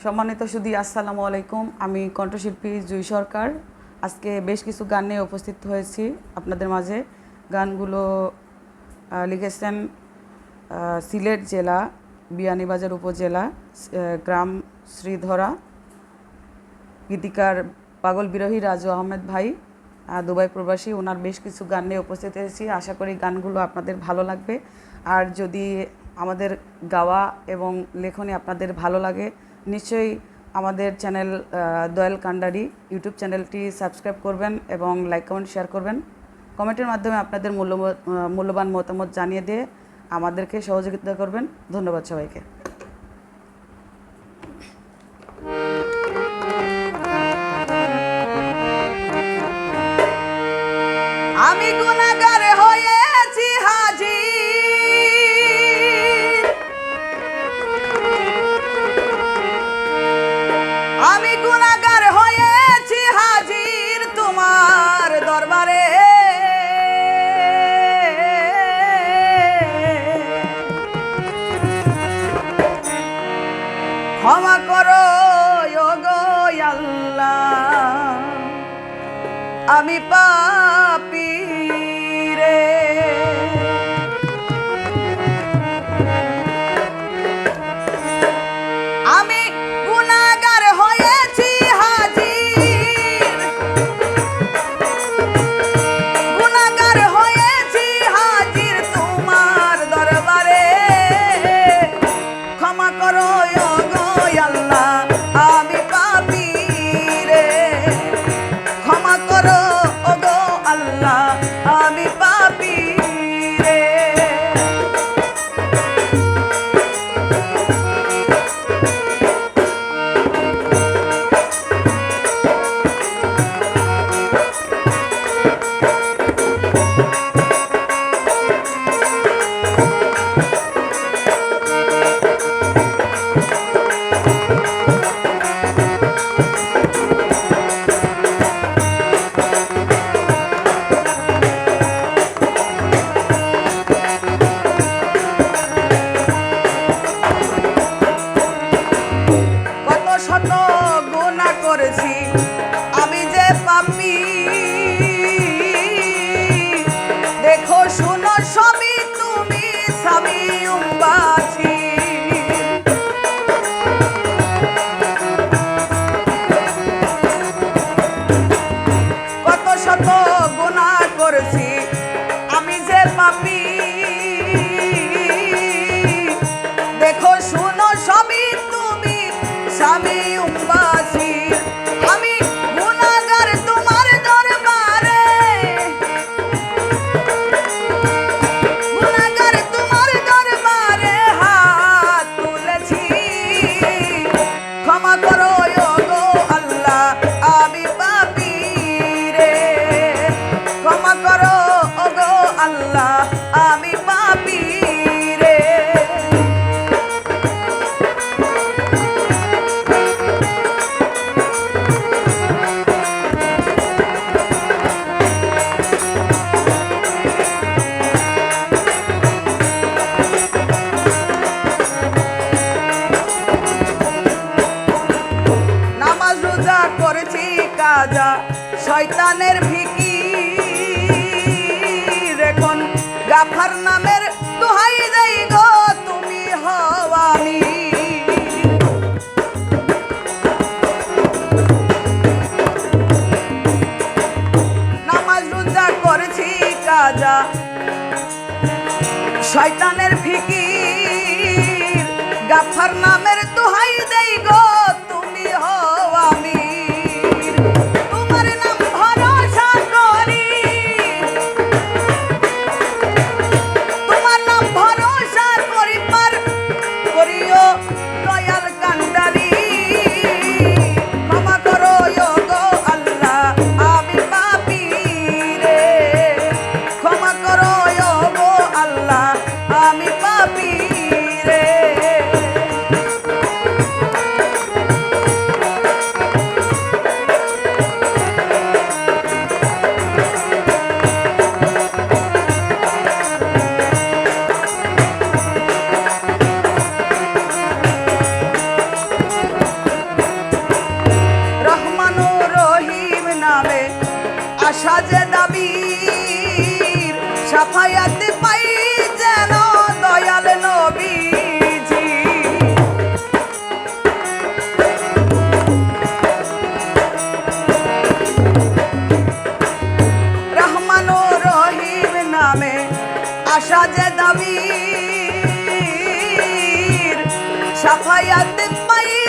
সম্মানিত সুধী, আসসালামু আলাইকুম। আমি কণ্ঠশিল্পী জুই সরকার। আজকে বেশ কিছু গান নিয়ে উপস্থিত হয়েছি আপনাদের মাঝে। গানগুলো লিখেছেন সিলেট জেলা বিয়ানীবাজার উপজেলা গ্রাম শ্রীধরা, গীতিকার পাগল বিরোহী রাজু আহমেদ ভাই, দুবাই প্রবাসী। ওনার বেশ কিছু গান নিয়ে উপস্থিত হয়েছি। আশা করি গানগুলো আপনাদের ভালো লাগবে। আর যদি আমাদের গাওয়া এবং লেখনী আপনাদের ভালো লাগে, নিশ্চয়ই আমাদের চ্যানেল দয়াল কান্ডারি ইউটিউব চ্যানেলটি সাবস্ক্রাইব করবেন এবং লাইক কমেন্ট শেয়ার করবেন। কমেন্টের মাধ্যমে আপনাদের মূল্যবান মতামত জানিয়ে দিয়ে আমাদেরকে সহযোগিতা করবেন। ধন্যবাদ সবাইকে। আমি গুনাহগার হয়েছি হাজির, আমি গুনাহগার হয়েছি হাজির তোমার দরবারে। ক্ষমা করো ওগো আল্লাহ, আমি পাপী রে। আমি গুনাহগার হয়েছি হাজির, গুনাহগার হয়েছি হাজির তোমার দরবারে। ক্ষমা করো ওগো আল্লাহ, আমি পাপী রে। ক্ষমা করো ওগো আল্লাহ, আমি পাপী রে। কত শত গুনাহ করেছি আমি যে পাপী, দেখো শুনো সবই তুমি স্বামী উম্বাছি। কত শত গুনাহ করেছি আমি যে পাপী, দেখো শুনো সবই তুমি স্বামী উম্বাসী। আমি গুনাহগার তোমার দরবারে, গুনাহগার তোমার দরবারে হাত তুলেছি। ক্ষমা করো ওগো আল্লাহ, আমি পাপী রে। ক্ষমা করো ওগো আল্লাহ, আমি পাপী রে। নামাজ রোজা করেছি কাজা শয়তানের ফিকির, এখন গাফার নামের দোহাই দেই গো তুমি হও আমি। নামাজ রোজা করেছি কাজা শয়তানের ফিকির, গাফার নামের দোহাই দেই গো তুমি হও আমি। তোমার নাম ভরসা করি, তোমার নাম ভরসা করি, পার করিও দয়াল কান্ডারি। ক্ষমা করো ওগো আল্লাহ, আমি পাপী রে। ক্ষমা করো ওগো আল্লাহ, আমি পাপী রে। সাফায়াত পাই